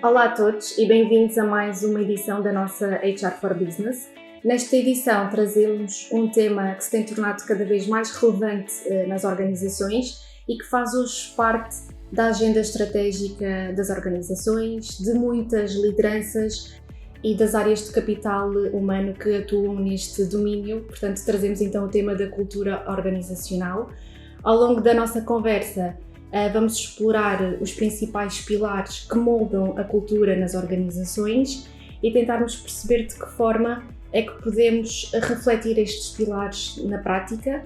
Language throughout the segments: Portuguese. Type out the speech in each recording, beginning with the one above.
Olá a todos e bem-vindos a mais uma edição da nossa HR for Business. Nesta edição trazemos um tema que se tem tornado cada vez mais relevante nas organizações e que faz hoje parte da agenda estratégica das organizações, de muitas lideranças e das áreas de capital humano que atuam neste domínio. Portanto, trazemos então o tema da cultura organizacional. Ao longo da nossa conversa, vamos explorar os principais pilares que moldam a cultura nas organizações e tentarmos perceber de que forma é que podemos refletir estes pilares na prática,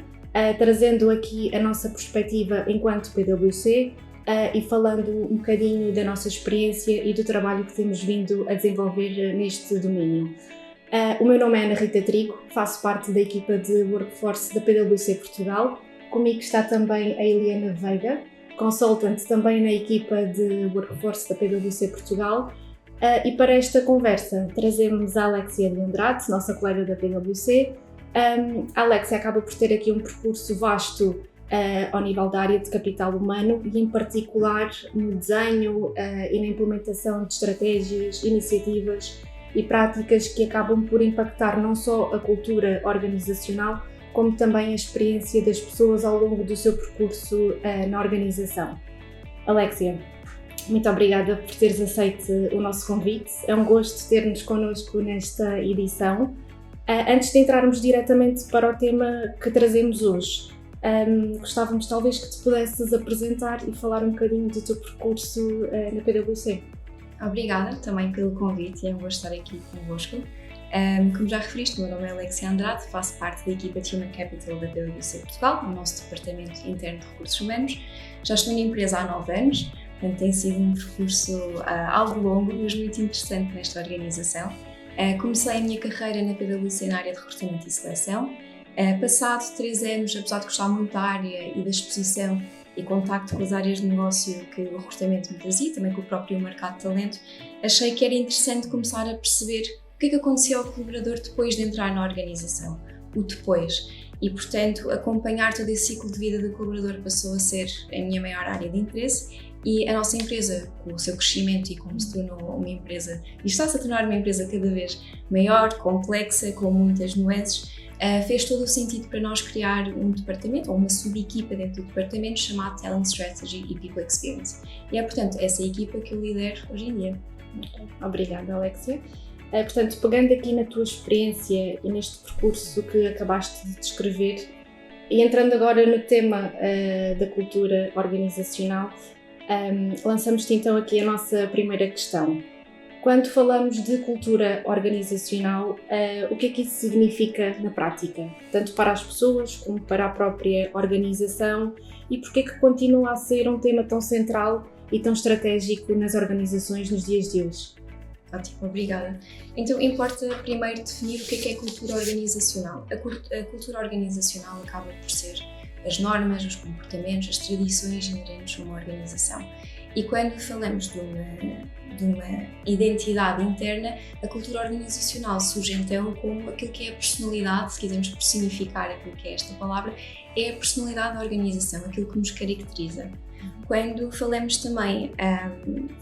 trazendo aqui a nossa perspectiva enquanto PwC e falando um bocadinho da nossa experiência e do trabalho que temos vindo a desenvolver neste domínio. O meu nome é Ana Rita Trigo, faço parte da equipa de Workforce da PwC Portugal. Comigo está também a Eliana Veiga, consultant também na equipa de Workforce da PwC Portugal. E para esta conversa trazemos a Alexia de Andrade, nossa colega da PwC. A Alexia acaba por ter aqui um percurso vasto ao nível da área de capital humano e em particular no desenho e na implementação de estratégias, iniciativas e práticas que acabam por impactar não só a cultura organizacional, como também a experiência das pessoas ao longo do seu percurso na organização. Alexia, muito obrigada por teres aceito o nosso convite. É um gosto ter-nos connosco nesta edição. Antes de entrarmos diretamente para o tema que trazemos hoje, gostávamos talvez que te pudesses apresentar e falar um bocadinho do teu percurso na PwC. Obrigada também pelo convite, é um gosto estar aqui convosco. Como já referiste, o meu nome é Alexia Andrade, faço parte da equipa de Human Capital da PwC Portugal, no nosso departamento interno de recursos humanos. Já estou na empresa há 9 anos, portanto tem sido um percurso algo longo, mas muito interessante nesta organização. Comecei a minha carreira na PwC na área de recrutamento e seleção. Passado 3 anos, apesar de gostar muito da área e da exposição e contacto com as áreas de negócio que o recrutamento me trazia, também com o próprio mercado de talento, achei que era interessante começar a perceber o que é que acontecia ao colaborador depois de entrar na organização, o depois. E, portanto, acompanhar todo esse ciclo de vida do colaborador passou a ser a minha maior área de interesse e a nossa empresa, com o seu crescimento e como se tornou uma empresa, e está-se a tornar uma empresa cada vez maior, complexa, com muitas nuances, fez todo o sentido para nós criar um departamento, ou uma sub-equipa dentro do departamento chamado Talent Strategy e People Experience. E é, portanto, essa equipa que eu lidero hoje em dia. Obrigada, Alexia. Portanto, pegando aqui na tua experiência e neste percurso que acabaste de descrever e entrando agora no tema da cultura organizacional, lançamos-te então aqui a nossa primeira questão. Quando falamos de cultura organizacional, o que é que isso significa na prática? Tanto para as pessoas como para a própria organização e porque é que continua a ser um tema tão central e tão estratégico nas organizações nos dias de hoje? Ótimo, obrigada. Então, importa primeiro definir o que é cultura organizacional. A cultura organizacional acaba por ser as normas, os comportamentos, as tradições inerentes a uma organização. E quando falamos de uma identidade interna, a cultura organizacional surge então como aquilo que é a personalidade, se quisermos personificar aquilo que é esta palavra, é a personalidade da organização, aquilo que nos caracteriza. Quando falamos também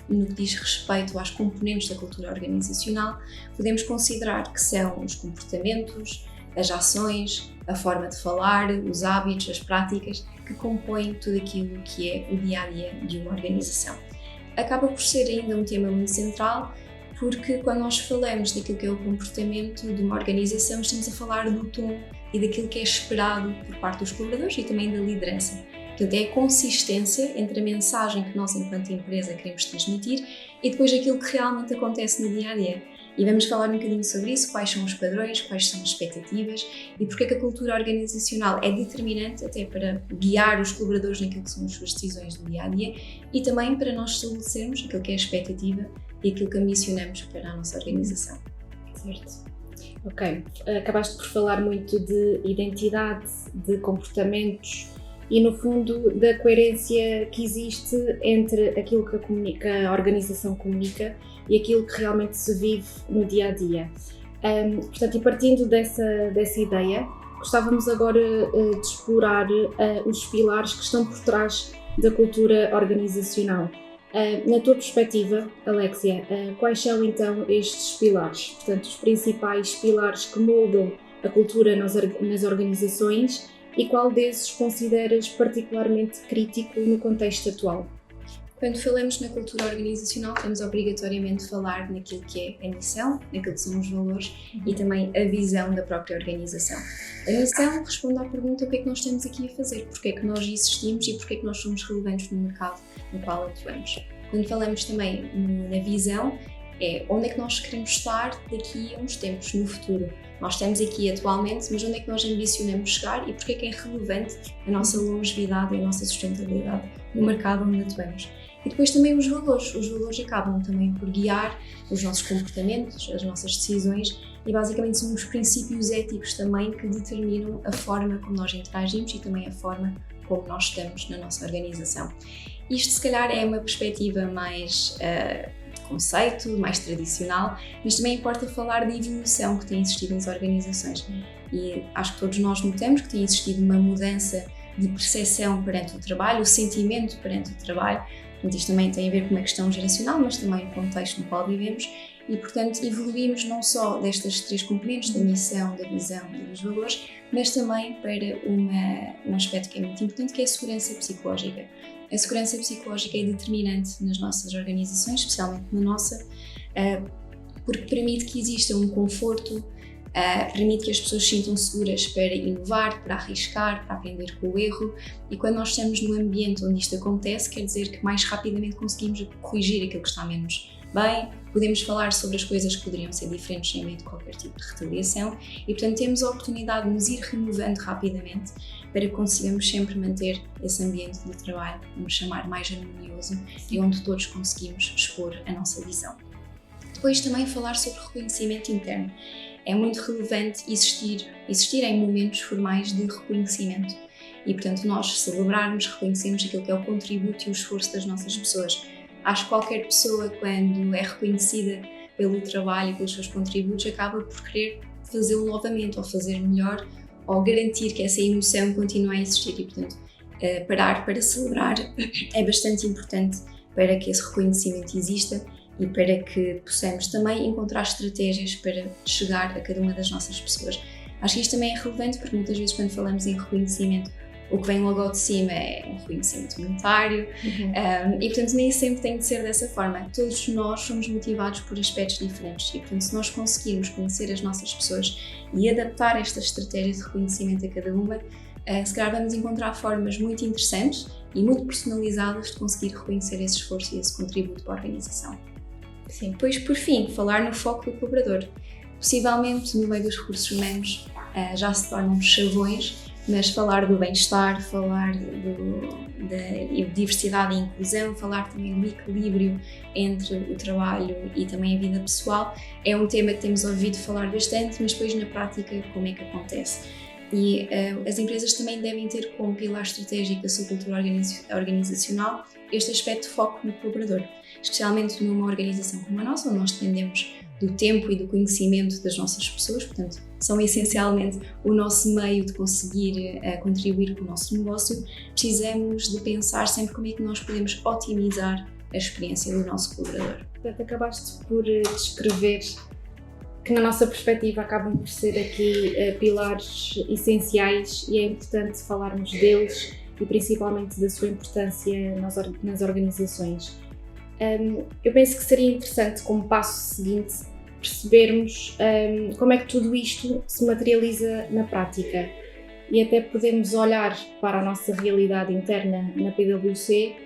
no que diz respeito às componentes da cultura organizacional, podemos considerar que são os comportamentos, as ações, a forma de falar, os hábitos, as práticas que compõem tudo aquilo que é o dia-a-dia de uma organização. Acaba por ser ainda um tema muito central, porque quando nós falamos daquilo que é o comportamento de uma organização, estamos a falar do tom e daquilo que é esperado por parte dos colaboradores e também da liderança. Portanto, é a consistência entre a mensagem que nós, enquanto empresa, queremos transmitir e depois aquilo que realmente acontece no dia-a-dia. E vamos falar um bocadinho sobre isso, quais são os padrões, quais são as expectativas e porque é que a cultura organizacional é determinante até para guiar os colaboradores naquilo que são as suas decisões do dia-a-dia e também para nós estabelecermos aquilo que é a expectativa e aquilo que ambicionamos para a nossa organização. Certo. Ok. Acabaste por falar muito de identidade, de comportamentos e, no fundo, da coerência que existe entre aquilo que a organização comunica e aquilo que realmente se vive no dia-a-dia. Portanto, e partindo dessa ideia, gostávamos agora de explorar os pilares que estão por trás da cultura organizacional. Na tua perspectiva, Alexia, quais são então estes pilares? Portanto, os principais pilares que moldam a cultura nas organizações e qual desses consideras particularmente crítico no contexto atual? Quando falamos na cultura organizacional, temos obrigatoriamente de falar naquilo que é a missão, naquilo que são os valores e também a visão da própria organização. A missão responde à pergunta: o que é que nós estamos aqui a fazer? Porque é que nós existimos e porque é que nós somos relevantes no mercado no qual atuamos? Quando falamos também na visão, é onde é que nós queremos estar daqui a uns tempos, no futuro. Nós estamos aqui atualmente, mas onde é que nós ambicionamos chegar e porque é que é relevante a nossa longevidade e a nossa sustentabilidade no mercado onde atuamos. E depois também os valores. Os valores acabam também por guiar os nossos comportamentos, as nossas decisões e basicamente são os princípios éticos também que determinam a forma como nós interagimos e também a forma como nós estamos na nossa organização. Isto se calhar é uma perspectiva mais de conceito, mais tradicional, mas também importa falar da evolução que tem existido nas organizações. E acho que todos nós notamos que tem existido uma mudança de percepção perante o trabalho, o sentimento perante o trabalho. Portanto, isto também tem a ver com uma questão geracional, mas também o contexto no qual vivemos e, portanto, evoluímos não só destas três componentes, da missão, da visão e dos valores, mas também para um aspecto que é muito importante, que é a segurança psicológica. A segurança psicológica é determinante nas nossas organizações, especialmente na nossa, porque permite que exista um conforto, permite que as pessoas se sintam seguras para inovar, para arriscar, para aprender com o erro, e quando nós estamos num ambiente onde isto acontece, quer dizer que mais rapidamente conseguimos corrigir aquilo que está menos bem, podemos falar sobre as coisas que poderiam ser diferentes sem medo de qualquer tipo de retaliação e, portanto, temos a oportunidade de nos ir renovando rapidamente para que consigamos sempre manter esse ambiente de trabalho, vamos chamar, mais harmonioso e onde todos conseguimos expor a nossa visão. Depois também falar sobre reconhecimento interno. É muito relevante existir em momentos formais de reconhecimento e, portanto, nós celebrarmos, reconhecermos aquilo que é o contributo e o esforço das nossas pessoas. Acho que qualquer pessoa, quando é reconhecida pelo trabalho e pelos seus contributos, acaba por querer fazê-lo novamente, ou fazer melhor, ou garantir que essa emoção continue a existir e, portanto, parar para celebrar é bastante importante para que esse reconhecimento exista e para que possamos também encontrar estratégias para chegar a cada uma das nossas pessoas. Acho que isto também é relevante porque muitas vezes quando falamos em reconhecimento, o que vem logo ao de cima é um reconhecimento monetário e, portanto, nem sempre tem de ser dessa forma. Todos nós somos motivados por aspectos diferentes e, portanto, se nós conseguirmos conhecer as nossas pessoas e adaptar estas estratégias de reconhecimento a cada uma, se calhar vamos encontrar formas muito interessantes e muito personalizadas de conseguir reconhecer esse esforço e esse contributo para a organização. Sim. Depois, por fim, falar no foco do colaborador. Possivelmente, no meio dos recursos humanos, já se tornam chavões, mas falar do bem-estar, falar da diversidade e inclusão, falar também do equilíbrio entre o trabalho e também a vida pessoal, é um tema que temos ouvido falar bastante, mas depois na prática como é que acontece? E as empresas também devem ter como pilar estratégico da sua cultura organizacional este aspecto de foco no colaborador, especialmente numa organização como a nossa, onde nós dependemos do tempo e do conhecimento das nossas pessoas, portanto, são essencialmente o nosso meio de conseguir contribuir com o nosso negócio. Precisamos de pensar sempre como é que nós podemos otimizar a experiência do nosso colaborador. Portanto, acabaste por descrever que na nossa perspectiva acabam por ser aqui pilares essenciais e é importante falarmos deles e principalmente da sua importância nas organizações. Eu penso que seria interessante, como passo seguinte, percebermos como é que tudo isto se materializa na prática e até podemos olhar para a nossa realidade interna na PwC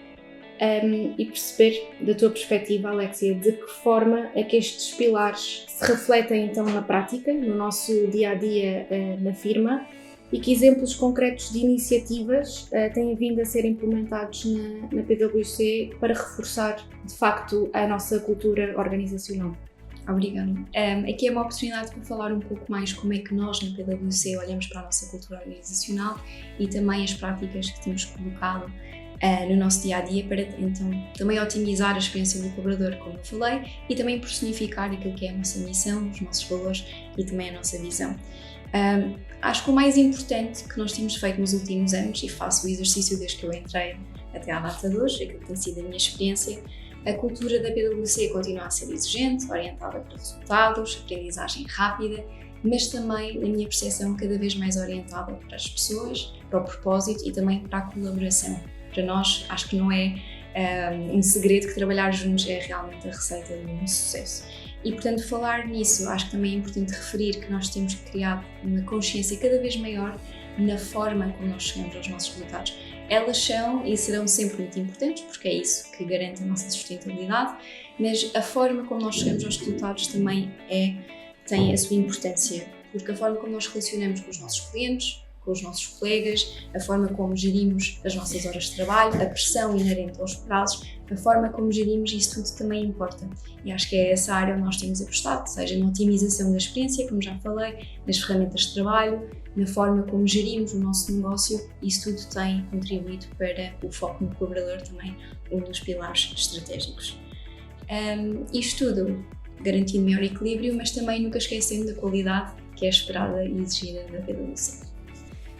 e perceber, da tua perspectiva, Alexia, de que forma é que estes pilares se refletem então na prática, no nosso dia-a-dia na firma e que exemplos concretos de iniciativas têm vindo a ser implementados na PwC para reforçar, de facto, a nossa cultura organizacional. Obrigada. Aqui é uma oportunidade para falar um pouco mais como é que nós na PwC olhamos para a nossa cultura organizacional e também as práticas que temos colocado no nosso dia-a-dia para então também otimizar a experiência do colaborador, como eu falei, e também personificar aquilo que é a nossa missão, os nossos valores e também a nossa visão. Acho que o mais importante que nós temos feito nos últimos anos, e faço o exercício desde que eu entrei até à data de hoje, aquilo que tem sido a minha experiência, a cultura da PwC continua a ser exigente, orientada para resultados, aprendizagem rápida, mas também, na minha percepção, cada vez mais orientada para as pessoas, para o propósito e também para a colaboração. Para nós, acho que não é um segredo que trabalhar juntos é realmente a receita de um sucesso. E, portanto, falar nisso, acho que também é importante referir que nós temos criado uma consciência cada vez maior na forma como nós chegamos aos nossos resultados. Elas são e serão sempre muito importantes, porque é isso que garante a nossa sustentabilidade, mas a forma como nós chegamos aos resultados também tem a sua importância, porque a forma como nós relacionamos com os nossos clientes, com os nossos colegas, a forma como gerimos as nossas horas de trabalho, a pressão inerente aos prazos, a forma como gerimos isso tudo também importa. E acho que é essa área onde nós temos apostado, seja na otimização da experiência, como já falei, nas ferramentas de trabalho, na forma como gerimos o nosso negócio, isso tudo tem contribuído para o foco no colaborador também, um dos pilares estratégicos. Isto tudo garantindo maior equilíbrio, mas também nunca esquecendo da qualidade que é esperada e exigida da PwC.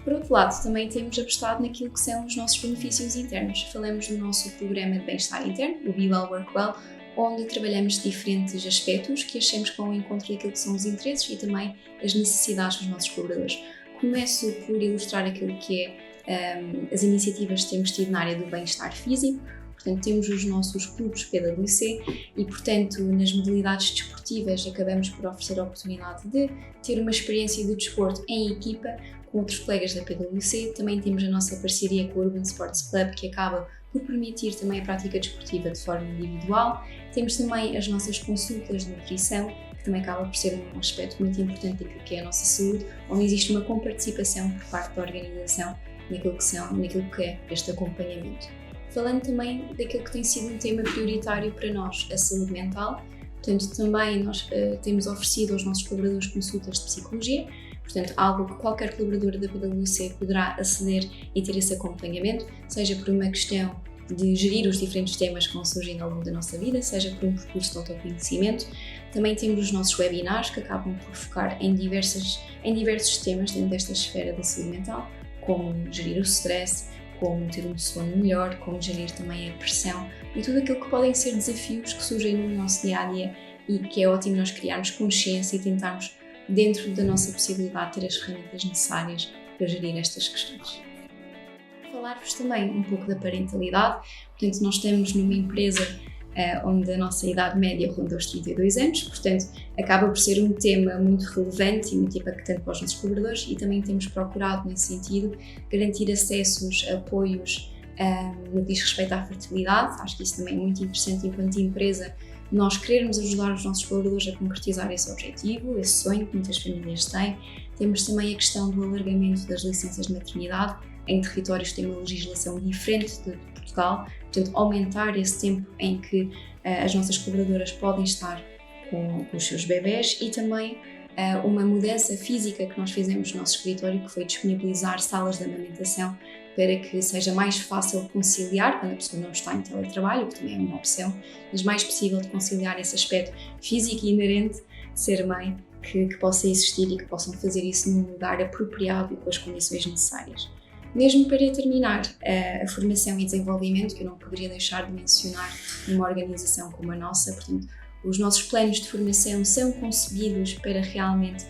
Por outro lado, também temos apostado naquilo que são os nossos benefícios internos. Falamos do nosso programa de bem-estar interno, o Be Well Work Well, onde trabalhamos diferentes aspectos que achamos que vão ao encontro daquilo que são os interesses e também as necessidades dos nossos colaboradores. Começo por ilustrar aquilo que é as iniciativas que temos tido na área do bem-estar físico. Portanto, temos os nossos clubes PwC e, portanto, nas modalidades desportivas acabamos por oferecer a oportunidade de ter uma experiência de desporto em equipa com outros colegas da PwC. Também temos a nossa parceria com o Urban Sports Club, que acaba por permitir também a prática desportiva de forma individual. Temos também as nossas consultas de nutrição, que também acaba por ser um aspecto muito importante daquilo que é a nossa saúde, onde existe uma comparticipação por parte da organização naquilo que é este acompanhamento. Falando também daquilo que tem sido um tema prioritário para nós, a saúde mental. Portanto, também nós temos oferecido aos nossos colaboradores consultas de psicologia, portanto, algo que qualquer colaborador da PwC poderá aceder e ter esse acompanhamento, seja por uma questão de gerir os diferentes temas que vão surgindo ao longo da nossa vida, seja por um percurso de autoconhecimento. Também temos os nossos webinars, que acabam por focar em diversos temas dentro desta esfera da saúde mental, como gerir o stress, como ter um sono melhor, como gerir também a pressão e tudo aquilo que podem ser desafios que surgem no nosso dia-a-dia e que é ótimo nós criarmos consciência e tentarmos, dentro da nossa possibilidade, ter as ferramentas necessárias para gerir estas questões. Falar-vos também um pouco da parentalidade. Portanto, nós estamos numa empresa onde a nossa idade média ronda os 32 anos, portanto, acaba por ser um tema muito relevante e muito impactante para os nossos colaboradores e também temos procurado, nesse sentido, garantir acessos, apoios no que diz respeito à fertilidade. Acho que isso também é muito interessante enquanto empresa, nós querermos ajudar os nossos colaboradores a concretizar esse objetivo, esse sonho que muitas famílias têm. Temos também a questão do alargamento das licenças de maternidade em territórios que têm uma legislação diferente de Portugal, portanto aumentar esse tempo em que as nossas colaboradoras podem estar com os seus bebés e também uma mudança física que nós fizemos no nosso escritório, que foi disponibilizar salas de amamentação para que seja mais fácil de conciliar quando a pessoa não está em teletrabalho, que também é uma opção, mas mais possível de conciliar esse aspecto físico e inerente de ser mãe, que possa existir e que possam fazer isso num lugar apropriado e com as condições necessárias. Mesmo para terminar, a formação e desenvolvimento, que eu não poderia deixar de mencionar numa organização como a nossa, portanto, os nossos planos de formação são concebidos para realmente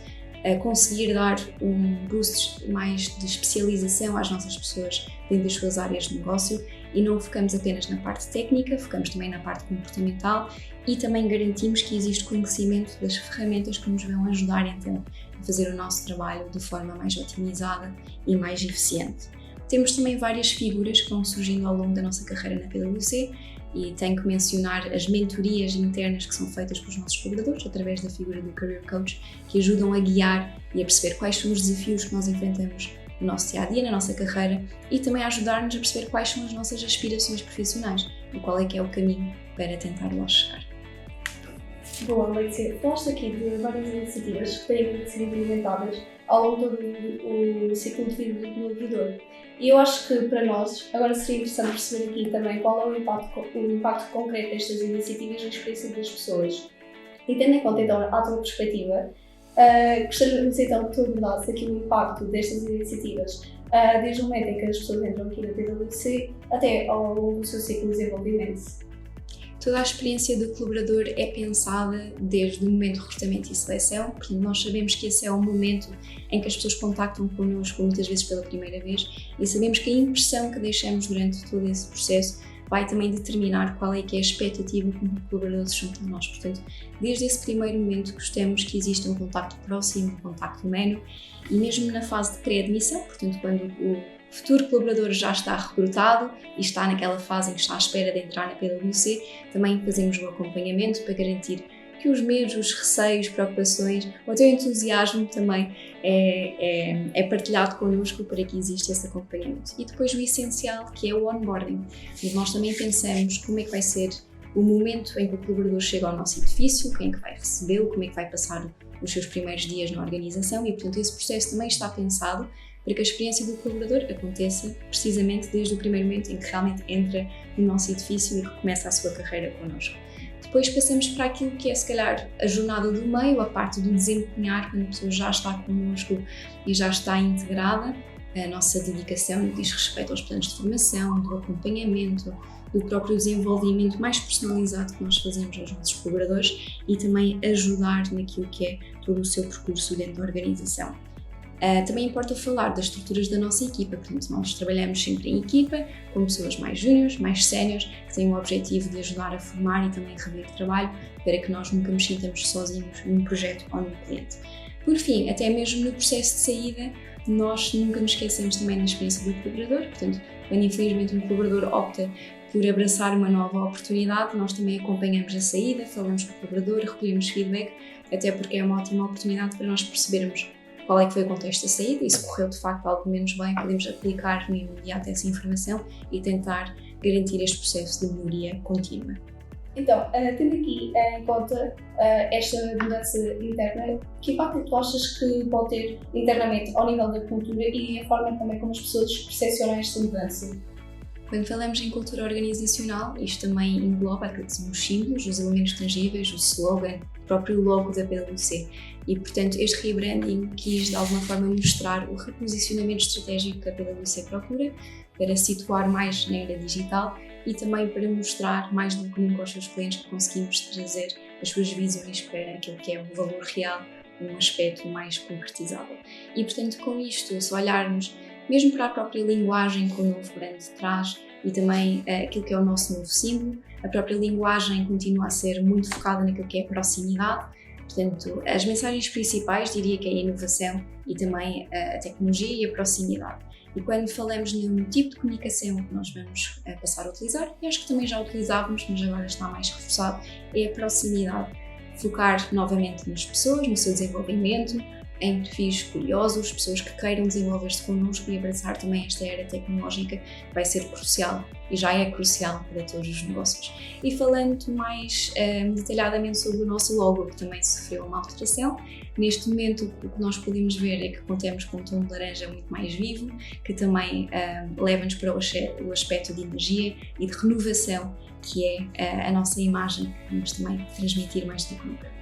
conseguir dar um boost mais de especialização às nossas pessoas dentro das suas áreas de negócio e não focamos apenas na parte técnica, focamos também na parte comportamental e também garantimos que existe conhecimento das ferramentas que nos vão ajudar então a fazer o nosso trabalho de forma mais otimizada e mais eficiente. Temos também várias figuras que vão surgindo ao longo da nossa carreira na PwC e tenho que mencionar as mentorias internas que são feitas pelos nossos colaboradores através da figura do Career Coach, que ajudam a guiar e a perceber quais são os desafios que nós enfrentamos no nosso dia-a-dia, na nossa carreira e também a ajudar-nos a perceber quais são as nossas aspirações profissionais e qual é que é o caminho para tentar lá chegar. Boa, Letícia. Falaste aqui de várias iniciativas que têm sido implementadas ao longo do ciclo de vida do colaborador. E eu acho que para nós agora seria interessante perceber aqui também qual é o impacto concreto destas iniciativas na experiência das pessoas. E tendo em conta então a tua perspectiva, gostaríamos então que tu abordasses aqui o impacto destas iniciativas desde o momento em que as pessoas entram aqui na PwC até ao longo do seu ciclo de desenvolvimento. Toda a experiência do colaborador é pensada desde o momento de recrutamento e seleção, portanto nós sabemos que esse é o momento em que as pessoas contactam connosco muitas vezes pela primeira vez e sabemos que a impressão que deixamos durante todo esse processo vai também determinar qual é que é a expectativa que o colaborador se junta a nós. Portanto, desde esse primeiro momento gostamos que exista um contacto próximo, um contacto humano e mesmo na fase de pré-admissão, portanto quando o futuro colaborador já está recrutado e está naquela fase em que está à espera de entrar na PwC, também fazemos o acompanhamento para garantir que os medos, os receios, preocupações, ou até o entusiasmo também é partilhado connosco para que exista esse acompanhamento. E depois o essencial, que é o onboarding. Mas nós também pensamos como é que vai ser o momento em que o colaborador chega ao nosso edifício, quem é que vai recebê-lo, como é que vai passar os seus primeiros dias na organização e, portanto, esse processo também está pensado para que a experiência do colaborador aconteça precisamente desde o primeiro momento em que realmente entra no nosso edifício e que começa a sua carreira connosco. Depois passamos para aquilo que é, se calhar, a jornada do meio, a parte do desempenhar, quando a pessoa já está connosco e já está integrada. A nossa dedicação diz respeito aos planos de formação, do acompanhamento, do próprio desenvolvimento mais personalizado que nós fazemos aos nossos colaboradores e também ajudar naquilo que é todo o seu percurso dentro da organização. Também importa falar das estruturas da nossa equipa, portanto nós trabalhamos sempre em equipa, com pessoas mais júniores, mais séniores, que têm o objetivo de ajudar a formar e também rever trabalho, para que nós nunca nos sintamos sozinhos num projeto ou num cliente. Por fim, até mesmo no processo de saída, nós nunca nos esquecemos também da experiência do colaborador, portanto, quando infelizmente um colaborador opta por abraçar uma nova oportunidade, nós também acompanhamos a saída, falamos com o colaborador, recolhemos feedback, até porque é uma ótima oportunidade para nós percebermos qual é que foi o contexto da saída e se correu de facto algo menos bem, podemos aplicar no imediato essa informação e tentar garantir este processo de melhoria contínua. Então, tendo aqui em conta esta mudança interna, que impacto tu achas que pode ter internamente ao nível da cultura e a forma também como as pessoas percepcionam esta mudança? Quando falamos em cultura organizacional, isto também engloba aquilo que são os símbolos, os elementos tangíveis, o slogan, o próprio logo da PwC. E, portanto, este rebranding quis, de alguma forma, mostrar o reposicionamento estratégico que a PwC procura para situar mais na era digital e também para mostrar mais do comum com os seus clientes que conseguimos trazer as suas visões para aquilo que é o valor real, um aspecto mais concretizável. E, portanto, com isto, se olharmos mesmo para a própria linguagem que o novo brand traz e também aquilo que é o nosso novo símbolo, a própria linguagem continua a ser muito focada naquilo que é a proximidade. Portanto, as mensagens principais diria que é a inovação e também a tecnologia e a proximidade. E quando falamos num tipo de comunicação que nós vamos passar a utilizar, e acho que também já utilizávamos, mas agora está mais reforçado, é a proximidade. Focar novamente nas pessoas, no seu desenvolvimento, em perfis curiosos, pessoas que queiram desenvolver-se connosco e abraçar também esta era tecnológica que vai ser crucial e já é crucial para todos os negócios. E falando mais detalhadamente sobre o nosso logo, que também sofreu uma alteração, neste momento o que nós podemos ver é que contamos com um tom de laranja muito mais vivo, que também leva-nos para o aspecto de energia e de renovação, que é a nossa imagem que vamos também transmitir mais do que nunca.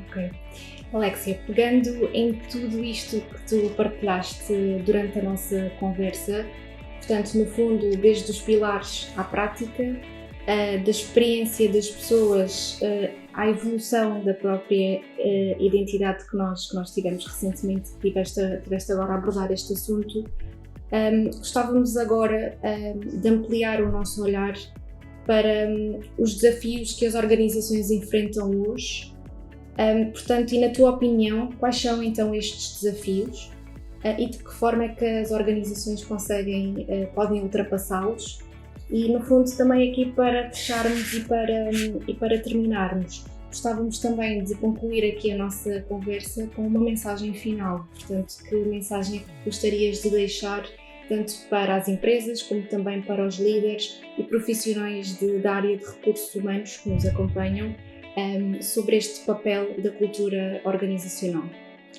Ok. Alexia, pegando em tudo isto que tu partilhaste durante a nossa conversa, portanto, no fundo, desde os pilares à prática, da experiência das pessoas à evolução da própria identidade que nós tivemos recentemente, tiveste agora a abordar este assunto, gostávamos agora de ampliar o nosso olhar para os desafios que as organizações enfrentam hoje. Portanto, e na tua opinião, quais são então estes desafios e de que forma é que as organizações podem ultrapassá-los? E no fundo também aqui para fecharmos e para terminarmos, gostávamos também de concluir aqui a nossa conversa com uma mensagem final. Portanto, que mensagem é que gostarias de deixar tanto para as empresas como também para os líderes e profissionais da área de recursos humanos que nos acompanham sobre este papel da cultura organizacional?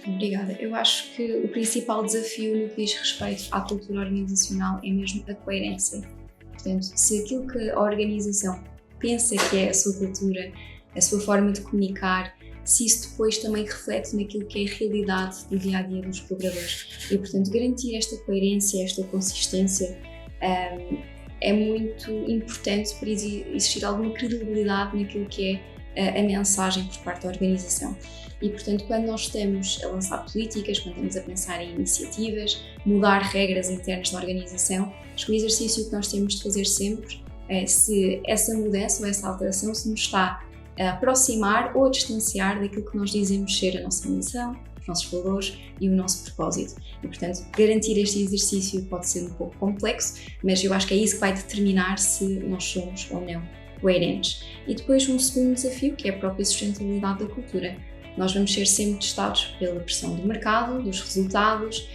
Obrigada. Eu acho que o principal desafio no que diz respeito à cultura organizacional é mesmo a coerência. Portanto, se aquilo que a organização pensa que é a sua cultura, a sua forma de comunicar, se isso depois também reflete naquilo que é a realidade do dia-a-dia dos colaboradores. E, portanto, garantir esta coerência, esta consistência é muito importante para existir alguma credibilidade naquilo que é a mensagem por parte da organização. E, portanto, quando nós estamos a lançar políticas, quando estamos a pensar em iniciativas, mudar regras internas da organização, acho que o exercício que nós temos de fazer sempre é se essa mudança ou essa alteração se nos está a aproximar ou a distanciar daquilo que nós dizemos ser a nossa missão, os nossos valores e o nosso propósito. E, portanto, garantir este exercício pode ser um pouco complexo, mas eu acho que é isso que vai determinar se nós somos ou não coerentes. E depois um segundo desafio, que é a própria sustentabilidade da cultura. Nós vamos ser sempre testados pela pressão do mercado, dos resultados,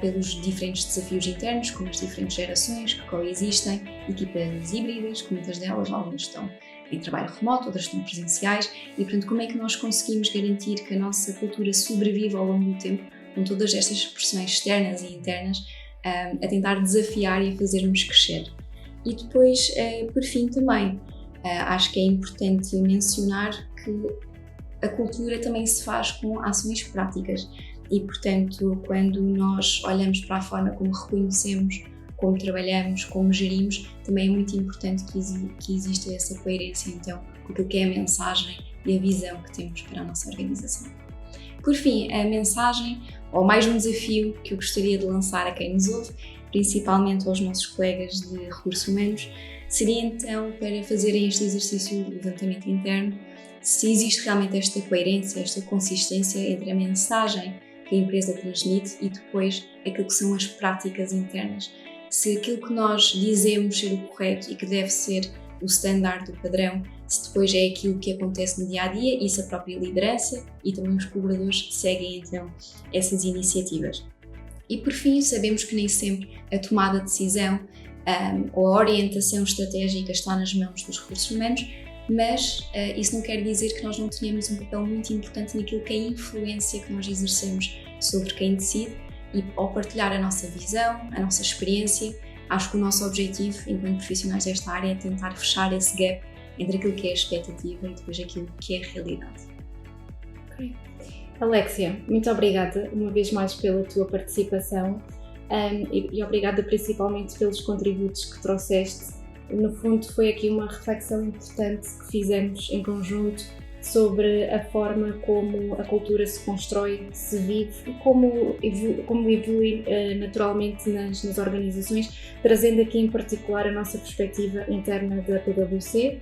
pelos diferentes desafios internos, como as diferentes gerações que coexistem, equipas híbridas, que muitas delas, algumas estão em trabalho remoto, outras estão presenciais, e portanto como é que nós conseguimos garantir que a nossa cultura sobrevive ao longo do tempo com todas estas pressões externas e internas a tentar desafiar e a fazer-nos crescer. E depois, por fim também, acho que é importante mencionar que a cultura também se faz com ações práticas e, portanto, quando nós olhamos para a forma como reconhecemos, como trabalhamos, como gerimos, também é muito importante que exista essa coerência, então, com aquilo que é a mensagem e a visão que temos para a nossa organização. Por fim, a mensagem, ou mais um desafio que eu gostaria de lançar a quem nos ouve, principalmente aos nossos colegas de recursos humanos, seria então para fazerem este exercício de levantamento interno, se existe realmente esta coerência, esta consistência entre a mensagem que a empresa transmite e depois aquilo que são as práticas internas. Se aquilo que nós dizemos ser o correto e que deve ser o standard, o padrão, se depois é aquilo que acontece no dia-a-dia e se a própria liderança e também os colaboradores seguem então essas iniciativas. E por fim, sabemos que nem sempre a tomada de decisão ou a orientação estratégica está nas mãos dos recursos humanos, mas isso não quer dizer que nós não tenhamos um papel muito importante naquilo que é a influência que nós exercemos sobre quem decide e ao partilhar a nossa visão, a nossa experiência, acho que o nosso objetivo enquanto profissionais desta área é tentar fechar esse gap entre aquilo que é a expectativa e depois aquilo que é a realidade. Okay. Alexia, muito obrigada uma vez mais pela tua participação e obrigada principalmente pelos contributos que trouxeste. No fundo, foi aqui uma reflexão importante que fizemos em conjunto sobre a forma como a cultura se constrói, se vive e como evolui naturalmente nas organizações, trazendo aqui em particular a nossa perspectiva interna da PwC.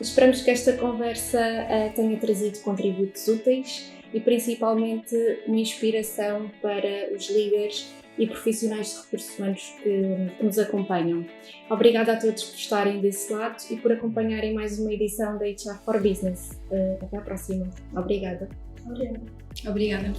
Esperamos que esta conversa tenha trazido contributos úteis e principalmente uma inspiração para os líderes e profissionais de recursos humanos que nos acompanham. Obrigada a todos por estarem desse lado e por acompanharem mais uma edição da HR for Business. Até à próxima. Obrigada. Obrigada.